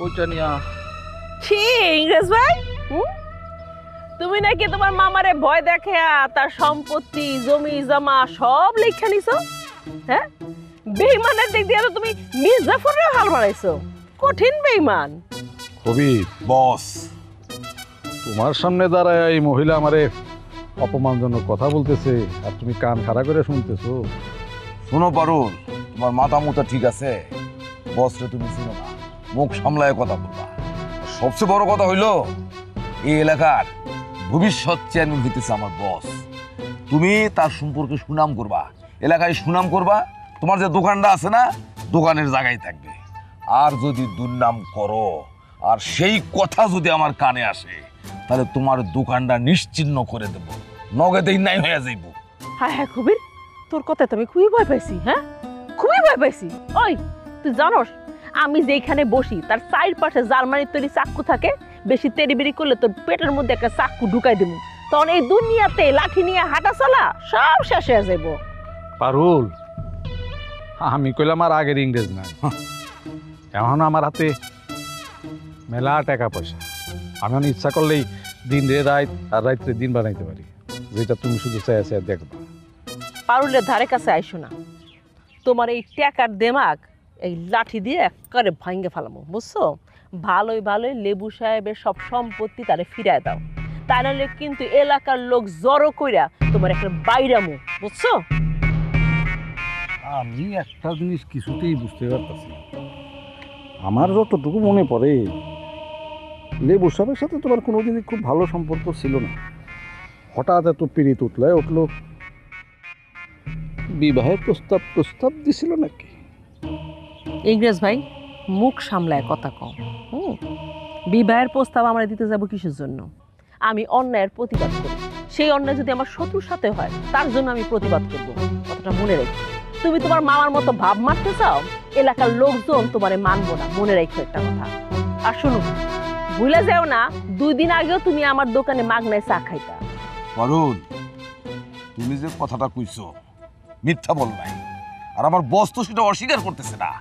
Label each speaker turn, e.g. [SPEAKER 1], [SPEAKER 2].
[SPEAKER 1] ওইটা নিয়া
[SPEAKER 2] ছি ইংরেজ ভাই, তুমি নাকি তোমার মামারে ভয় দেখে তার সম্পত্তি জমি জমা সব লেখা নিছো। হ্যাঁ, বেইমানের দিক দিয়ে তো তুমি মির্জাফরের হাল বাড়াইছো। কঠিন বেইমান।
[SPEAKER 1] কবি
[SPEAKER 3] বস,
[SPEAKER 1] তোমার সামনে দাঁড়ায় এই মহিলা আমারে অপমানজনক কথা বলতেছে আর তুমি কান খাড়া করে শুনতেছো।
[SPEAKER 3] শোনো পারুল, তোমার মাথা মুথা ঠিক আছে? বসরে তুমি চিনো না, মুখ সামলায় কথা বলবা। সবচেয়ে বড় কথা হইলো এই এলাকার ভবিষ্যৎ চেয়ারম্যান হইতেছে আমার বস। তুমি তার সম্পর্কে সুনাম করবা, এলাকায় সুনাম করবা। তোমার যে দোকানটা আছে না, দোকানের জায়গায় থাকবে। আর যদি দুর্নাম করো আর সেই কথা যদি আমার কানে আসে, তাহলে তোমার দোকানটা নিশ্চিহ্ন করে দেব, নগদেই নাই হয়ে যাইব।
[SPEAKER 2] হ্যাঁ হ্যাঁ কবির, তোর কথা তো আমি খুবই ভয় পাইছি। হ্যাঁ, খুবই ভয় পাইছি। ওই তুই জানোস আমি যেখানে বসি তার চারপাশে জার্মানির তৈরি চাক্কু থাকে। বেশি তেড়িবেড়ি করলে তোর পেটের মধ্যে একটা চাক্কু ঢুকাই দেবো। তখন এই দুনিয়াতে লাঠি নিয়ে হাঁটা চলা সব শেষ হয়ে যাইব।
[SPEAKER 1] পারুল, আমি কইলাম আর আগের ইংরেজ নাই। এখন আমার হাতে মেলা টাকা পয়সা, আমি ইচ্ছা করলেই দিন রে রাত আর রাত্রে দিন বানাইতে পারি, যেটা তুমি শুধু চাই চাই দেখবা।
[SPEAKER 2] পারুলের ধারে কাছে আইসো না। তোমার এই টাকার দেমাগ এই লাঠি দিয়ে একেবারে ভাঙ্গে ফেলামো, বুঝছো? ভালোই ভালোই লেবু সাহেবের সব সম্পত্তি তারে ফিরায় দাও, তাই নাহলে কিন্তু এলাকার লোক জড়ো কইরা তোমার একটা বাইরামো, বুঝছো?
[SPEAKER 1] আমি একটা জিনিস কিছুতেই বুঝতে পারতেছি না। আমার যতটুকু মনে পড়ে লেবু সাহেবের সাথে তোমার কোনোদিনই খুব ভালো সম্পর্ক ছিল না। হঠাৎ এত পিড়িত উঠলো বিবাহের প্রস্তাব দিছিল নাকি?
[SPEAKER 2] ইংরেজ ভাই, মুখ সামলায় কথা কও। বিবাহের প্রস্তাব আমরা দিতে যাব কিসের জন্য? আমি অন্যায়ের প্রতিবাদ করি। সেই অন্যায় যদি আমার শত্রুর সাথে হয়, তার জন্য আমি প্রতিবাদ করব। কথাটা মনে রেখো। তুমি তোমার মামার মতো ভাব মারতে চাও, এলাকার লোকজন তোমারে মানবো না, মনে রেখো একটা কথা। আর শুনো, ভুলে যাও না 2 দিন আগেও তুমি আমার দোকানে মাগনায় চা খাইতা।
[SPEAKER 3] পারুল, তুমি যে কথাটা কইছো মিথ্যা বল নাই, আর আমার বস তো সেটা অস্বীকার করতেছে না।